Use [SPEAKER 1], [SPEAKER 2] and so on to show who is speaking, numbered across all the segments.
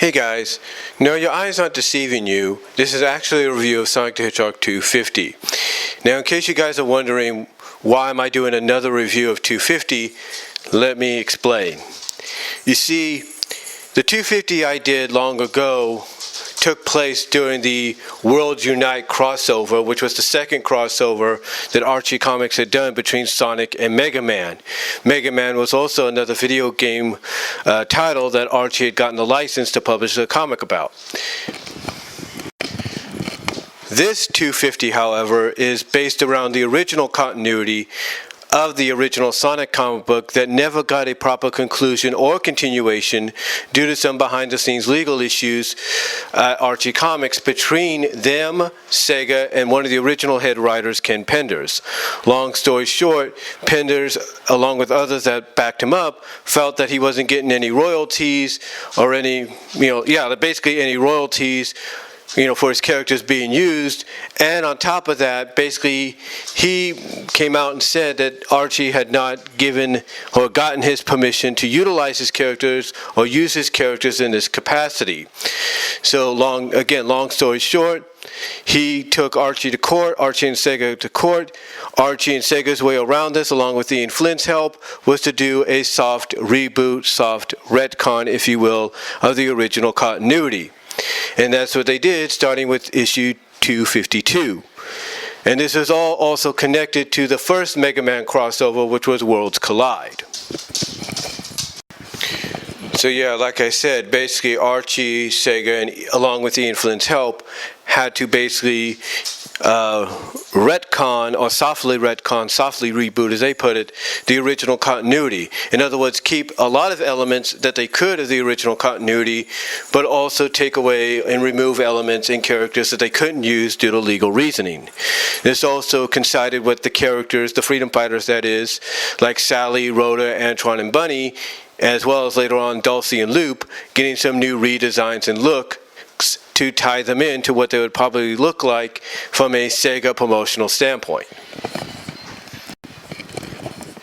[SPEAKER 1] Hey guys, no, your eyes aren't deceiving you. This is actually a review of Sonic the Hedgehog 250. Now, in case you guys are wondering why am I doing another review of 250, let me explain. You see, the 250 I did long ago took place during the Worlds Unite crossover, which was the second crossover that Archie Comics had done between Sonic and Mega Man. Mega Man was also another video game title that Archie had gotten the license to publish a comic about. This 250, however, is based around the original continuity of the original Sonic comic book that never got a proper conclusion or continuation due to some behind-the-scenes legal issues at Archie Comics between them, Sega, and one of the original head writers, Ken Penders. Long story short, Penders, along with others that backed him up, felt that he wasn't getting any royalties or any, basically any royalties for his characters being used. And on top of that, basically, he came out and said that Archie had not given or gotten his permission to utilize his characters or use his characters in this capacity. So long story short, he took Archie to court, Archie and Sega to court. Archie and Sega's way around this, along with Ian Flynn's help, was to do a soft reboot, soft retcon, if you will, of the original continuity. And that's what they did, starting with issue 252. And this is all also connected to the first Mega Man crossover, which was Worlds Collide. So yeah, like I said, basically Archie, Sega, and along with Ian Flynn's help, had to basically retcon, or softly reboot, as they put it, the original continuity. In other words, keep a lot of elements that they could of the original continuity, but also take away and remove elements and characters that they couldn't use due to legal reasoning. This also coincided with the characters, the Freedom Fighters that is, like Sally, Rhoda, Antoine, and Bunny, as well as later on Dulcie and Loop, getting some new redesigns and looks to tie them into what they would probably look like from a Sega promotional standpoint.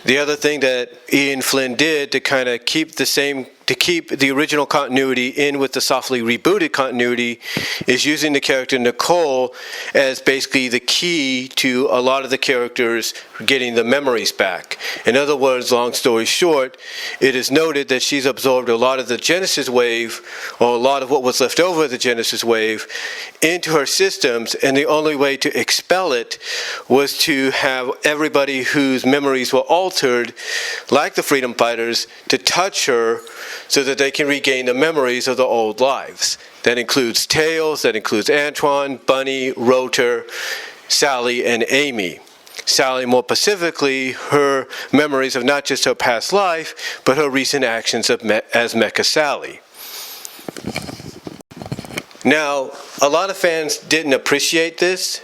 [SPEAKER 1] The other thing that Ian Flynn did to kind of keep the original continuity in with the softly rebooted continuity is using the character Nicole as basically the key to a lot of the characters getting the memories back. In other words, long story short, it is noted that she's absorbed a lot of the Genesis wave, or a lot of what was left over of the Genesis wave, into her systems, and the only way to expel it was to have everybody whose memories were altered, like the Freedom Fighters, to touch her so that they can regain the memories of the old lives. That includes Tails, that includes Antoine, Bunny, Rotor, Sally, and Amy. Sally, more specifically, her memories of not just her past life, but her recent actions as Mecha Sally. Now, a lot of fans didn't appreciate this.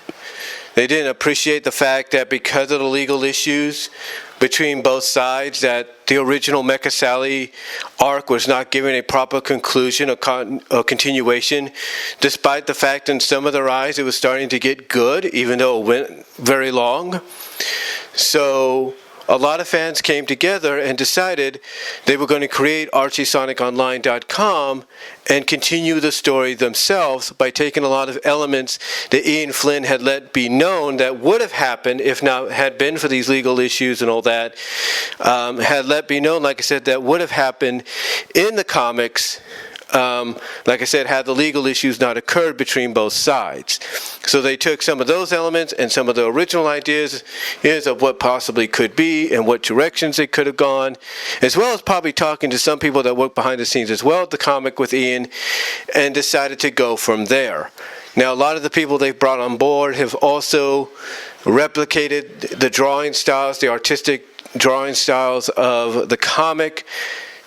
[SPEAKER 1] They didn't appreciate the fact that because of the legal issues between both sides, that the original Mecha Sally arc was not given a proper conclusion or continuation, despite the fact in some of their eyes it was starting to get good, even though it went very long. So a lot of fans came together and decided they were going to create ArchieSonicOnline.com and continue the story themselves by taking a lot of elements that Ian Flynn had let be known that would have happened if not had been for these legal issues and all that, had let be known, like I said, that would have happened in the comics. Like I said, had the legal issues not occurred between both sides. So they took some of those elements and some of the original ideas of what possibly could be and what directions they could have gone, as well as probably talking to some people that work behind the scenes as well at the comic with Ian, and decided to go from there. Now, a lot of the people they've brought on board have also replicated the drawing styles, the artistic drawing styles of the comic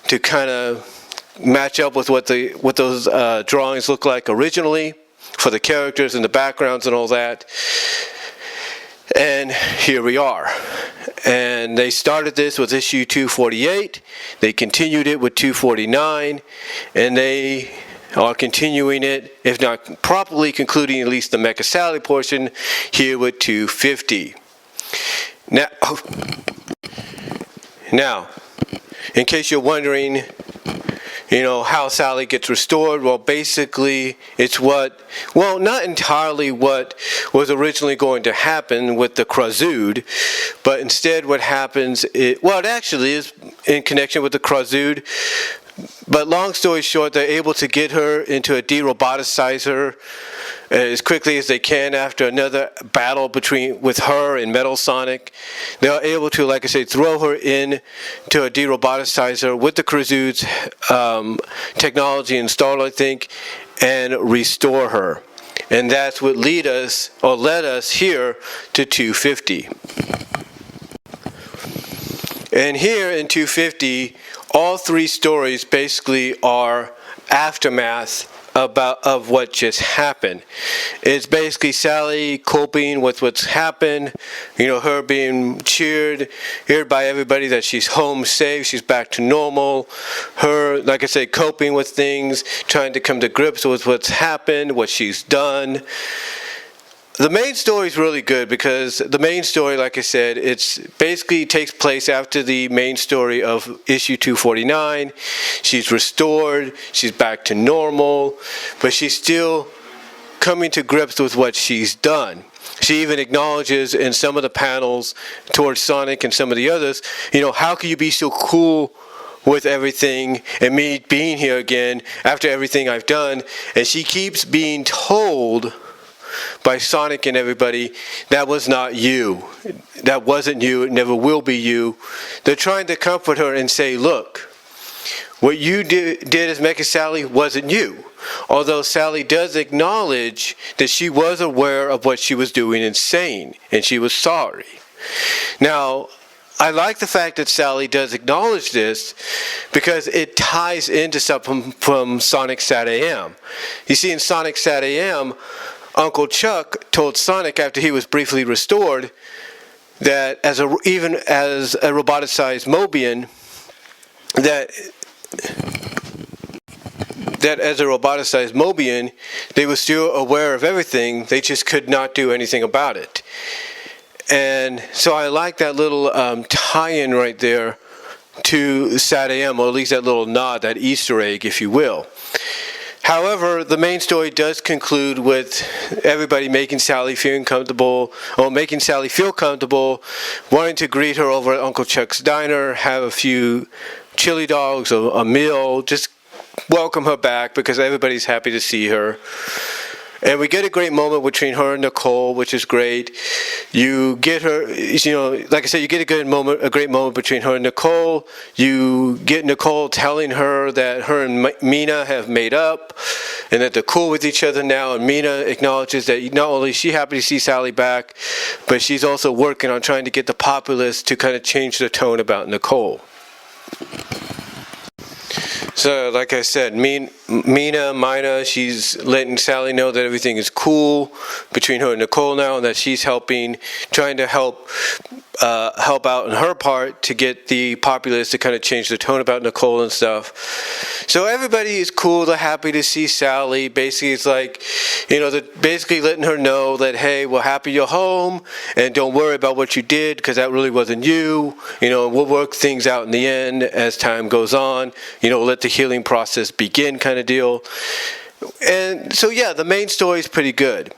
[SPEAKER 1] to kind of match up with what those drawings look like originally for the characters and the backgrounds and all that. And here we are. And they started this with issue 248. They continued it with 249. And they are continuing it, if not properly concluding at least the Mecha Sally portion, here with 250. Now, in case you're wondering, how Sally gets restored. Well, basically, it's not entirely what was originally going to happen with the Krazood, but instead what happens, it actually is in connection with the Krazood. But long story short, they're able to get her into a de-roboticizer as quickly as they can after another battle with her and Metal Sonic. They're able to, like I say, throw her in to a de-roboticizer with the Krazood's technology installed, I think, and restore her. And that's what led us here to 250. And here in 250, all three stories basically are aftermath of what just happened. It's basically Sally coping with what's happened, her being cheered by everybody that she's home safe, she's back to normal. Her, like I said, coping with things, trying to come to grips with what's happened, what she's done. The main story is really good because the main story, like I said, it's basically takes place after the main story of issue 249. She's restored, she's back to normal, but she's still coming to grips with what she's done. She even acknowledges in some of the panels towards Sonic and some of the others, how can you be so cool with everything and me being here again after everything I've done? And she keeps being told by Sonic and everybody, that was not you. That wasn't you. It never will be you. They're trying to comfort her and say, look, what you did as Mecha Sally wasn't you. Although Sally does acknowledge that she was aware of what she was doing and saying, and she was sorry. Now, I like the fact that Sally does acknowledge this because it ties into something from Sonic Sat AM. You see, in Sonic Sat AM, Uncle Chuck told Sonic after he was briefly restored that even as a roboticized Mobian, that as a roboticized Mobian, they were still aware of everything, they just could not do anything about it. And so I like that little tie-in right there to Sat AM, or at least that little nod, that Easter egg, if you will. However, the main story does conclude with everybody making Sally feel comfortable, wanting to greet her over at Uncle Chuck's diner, have a few chili dogs, a meal, just welcome her back because everybody's happy to see her. And we get a great moment between her and Nicole, which is great. You get her, like I said, you get a great moment between her and Nicole. You get Nicole telling her that her and Mina have made up and that they're cool with each other now. And Mina acknowledges that not only is she happy to see Sally back, but she's also working on trying to get the populace to kind of change the tone about Nicole. So, like I said, Mina, she's letting Sally know that everything is cool between her and Nicole now, and that she's trying to help out on her part to get the populace to kind of change the tone about Nicole and stuff. So everybody is cool, they're happy to see Sally. Basically, it's like, they're basically letting her know that, hey, we're happy you're home, and don't worry about what you did, because that really wasn't you. We'll work things out in the end as time goes on. Let the healing process begin, kind of deal. And so, yeah, the main story is pretty good.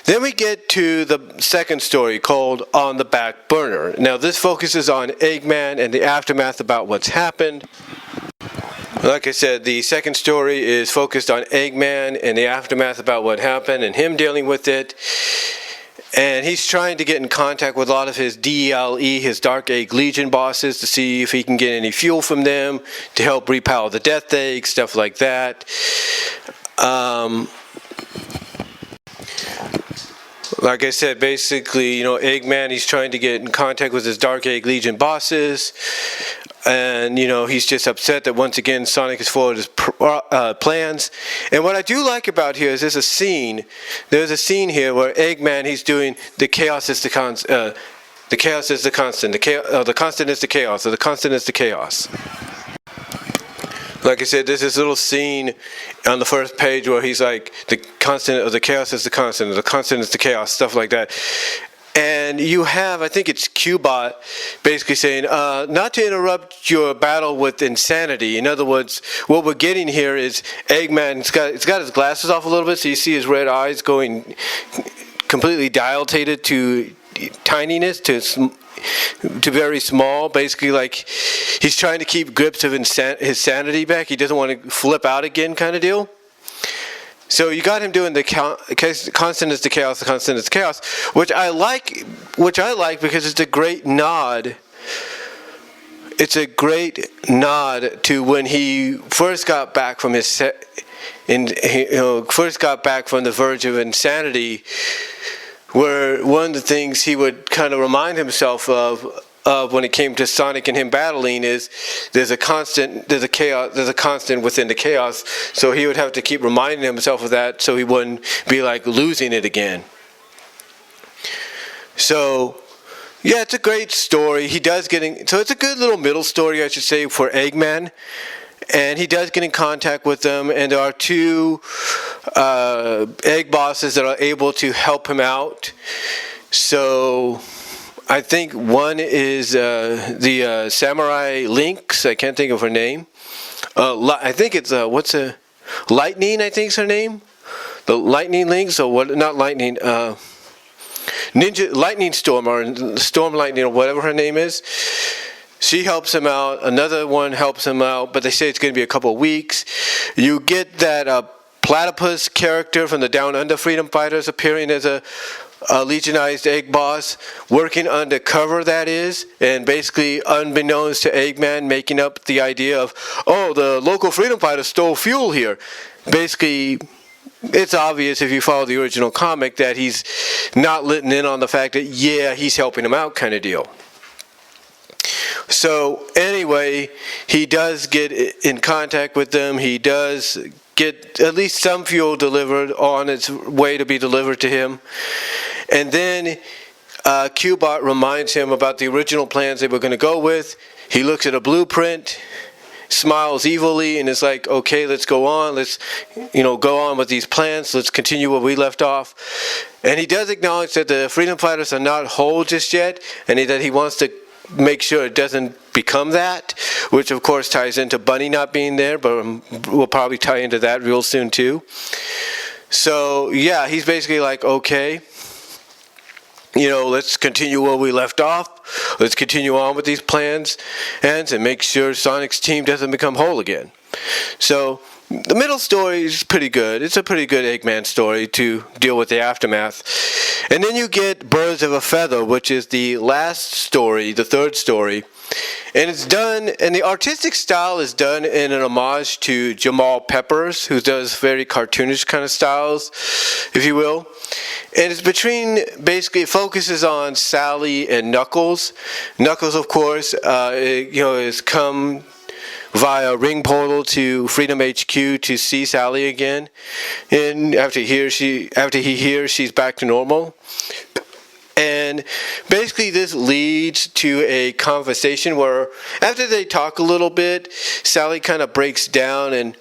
[SPEAKER 1] Then we get to the second story called On the Back Burner. Now, this focuses on Eggman and the aftermath about what's happened. Like I said, the second story is focused on Eggman and the aftermath about what happened and him dealing with it. And he's trying to get in contact with a lot of his DELE, his Dark Egg Legion bosses, to see if he can get any fuel from them to help repower the Death Egg, stuff like that. Like I said, basically, Eggman, he's trying to get in contact with his Dark Egg Legion bosses. And, he's just upset that once again Sonic has followed his plans. And what I do like about here is there's a scene here where Eggman, he's doing the chaos is the constant, the chaos is the constant, the constant is the chaos, or the constant is the chaos. Like I said, there's this little scene on the first page where he's like, the constant of the chaos is the constant is the chaos, stuff like that. And you have, I think it's Qbot, basically saying, not to interrupt your battle with insanity. In other words, what we're getting here is Eggman, it's got his glasses off a little bit, so you see his red eyes going completely dilated to tininess, to very small, basically like he's trying to keep grips of his sanity back. He doesn't want to flip out again kind of deal. So you got him doing the constant is the chaos, the constant is the chaos, which I like because it's a great nod. It's a great nod to when he first got back from first got back from the verge of insanity, where one of the things he would kind of remind himself of when it came to Sonic and him battling is there's a constant within the chaos, so he would have to keep reminding himself of that so he wouldn't be like losing it again. So yeah, it's a great story. So it's a good little middle story, I should say, for Eggman. And he does get in contact with them, and there are two egg bosses that are able to help him out. So I think one is the samurai Lynx. I can't think of her name. I think it's Lightning, I think is her name. The Lightning Lynx, or what? Not Lightning. Ninja Lightning Storm, or Storm Lightning, or whatever her name is. She helps him out. Another one helps him out, but they say it's going to be a couple of weeks. You get that platypus character from the Down Under Freedom Fighters appearing as a legionized egg boss, working undercover, that is, and basically unbeknownst to Eggman, making up the idea of, oh, the local freedom fighters stole fuel here. Basically, it's obvious if you follow the original comic that he's not letting in on the fact that, yeah, he's helping him out kind of deal. So anyway, he does get in contact with them. He does get at least some fuel delivered on its way to be delivered to him. And then Qbot reminds him about the original plans they were going to go with. He looks at a blueprint, smiles evilly, and is like, okay, let's go on. Let's go on with these plans. Let's continue where we left off. And he does acknowledge that the freedom fighters are not whole just yet, and that he wants to make sure it doesn't become that, which of course ties into Bunny not being there, but we'll probably tie into that real soon too. So yeah, he's basically like, okay, let's continue where we left off. Let's continue on with these plans and make sure Sonic's team doesn't become whole again. So the middle story is pretty good. It's a pretty good Eggman story to deal with the aftermath. And then you get Birds of a Feather, which is the last story, the third story. And it's done, and the artistic style is done in an homage to Jamal Peppers, who does very cartoonish kind of styles, if you will. And it's basically it focuses on Sally and Knuckles. Knuckles, of course, has come via ring portal to Freedom HQ to see Sally again, and after he hears she's back to normal. And basically this leads to a conversation where after they talk a little bit, Sally kind of breaks down and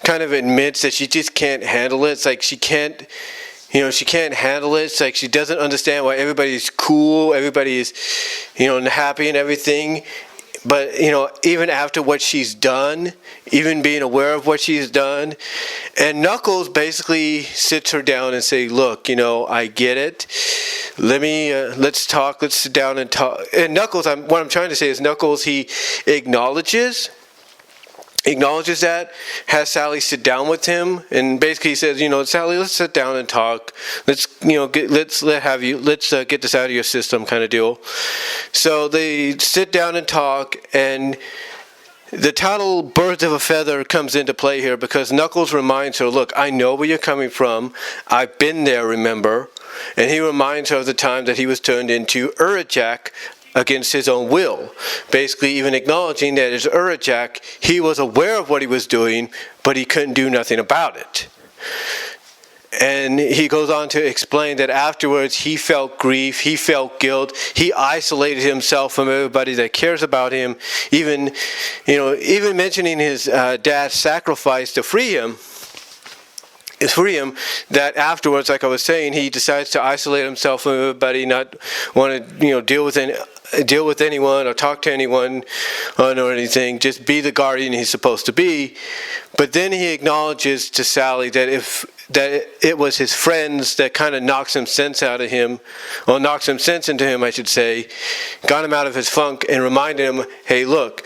[SPEAKER 1] kind of admits that she just can't handle it. It's like she can't handle it. It's like she doesn't understand why everybody's cool, everybody's happy and everything. But, even after what she's done, even being aware of what she's done, and Knuckles basically sits her down and say, look, I get it. Let's talk, let's sit down and talk. And Knuckles, what I'm trying to say is Knuckles, he acknowledges that, has Sally sit down with him, and basically says, Sally, let's sit down and talk. Let's get this out of your system kind of deal. So they sit down and talk, and the title Birds of a Feather comes into play here because Knuckles reminds her, look, I know where you're coming from. I've been there, remember? And he reminds her of the time that he was turned into Urajak against his own will, basically even acknowledging that as Urajak, he was aware of what he was doing, but he couldn't do nothing about it. And he goes on to explain that afterwards he felt grief, he felt guilt, he isolated himself from everybody that cares about him, even mentioning his dad's sacrifice to free him. that afterwards, like I was saying, he decides to isolate himself from everybody, not want to deal with anyone or talk to anyone or anything, just be the guardian he's supposed to be. But then he acknowledges to Sally that it was his friends that kind of knocks some sense into him, I should say, got him out of his funk and reminded him, hey, look,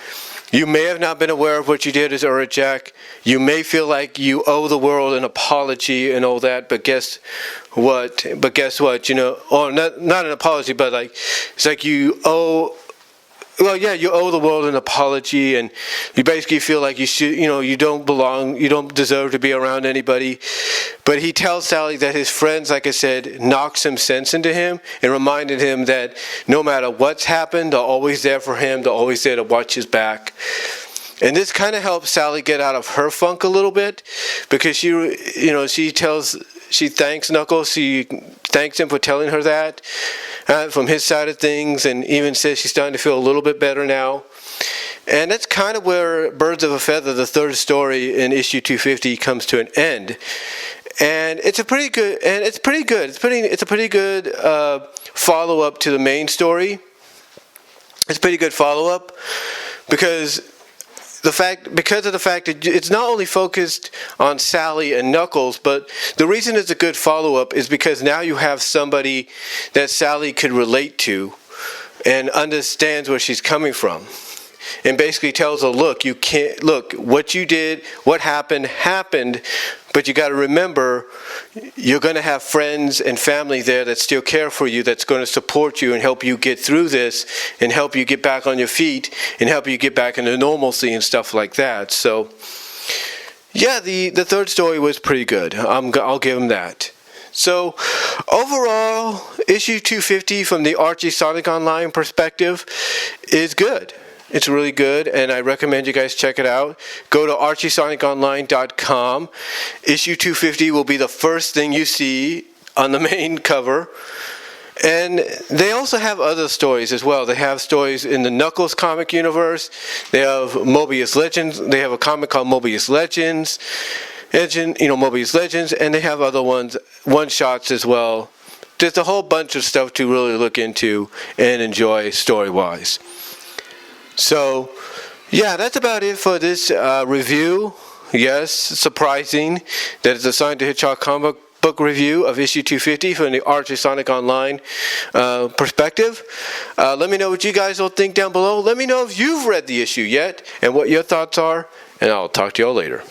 [SPEAKER 1] you may have not been aware of what you did as Jack. You may feel like you owe the world an apology and all that, but guess what? Or not an apology, but like it's like you owe. Well, yeah, you owe the world an apology, and you basically feel like you should, you don't belong, you don't deserve to be around anybody. But he tells Sally that his friends, like I said, knocked some sense into him and reminded him that no matter what's happened, they're always there for him, they're always there to watch his back. And this kind of helps Sally get out of her funk a little bit, because she thanks Knuckles, she thanks him for telling her that from his side of things, and even says she's starting to feel a little bit better now. And that's kind of where Birds of a Feather, the third story in issue 250, comes to an end. And it's a pretty good follow-up to the main story. It's a pretty good follow-up because of the fact that it's not only focused on Sally and Knuckles, but the reason it's a good follow-up is because now you have somebody that Sally could relate to and understands where she's coming from. And basically tells her, look, what you did, what happened, but you got to remember, you're going to have friends and family there that still care for you, that's going to support you and help you get through this and help you get back on your feet and help you get back into normalcy and stuff like that. So, yeah, the third story was pretty good. I'll give him that. So, overall, issue 250 from the Archie Sonic Online perspective is good. It's really good, and I recommend you guys check it out. Go to archiesoniconline.com. Issue 250 will be the first thing you see on the main cover. And they also have other stories as well. They have stories in the Knuckles comic universe. They have Mobius Legends. They have a comic called Mobius Legends. Mobius Legends, and they have other one-shots as well. There's a whole bunch of stuff to really look into and enjoy story-wise. So, yeah, that's about it for this review. Yes, surprising that it's assigned to Hedgehog comic book review of issue 250 from the Archie Sonic Online perspective. Let me know what you guys all think down below. Let me know if you've read the issue yet and what your thoughts are, and I'll talk to y'all later.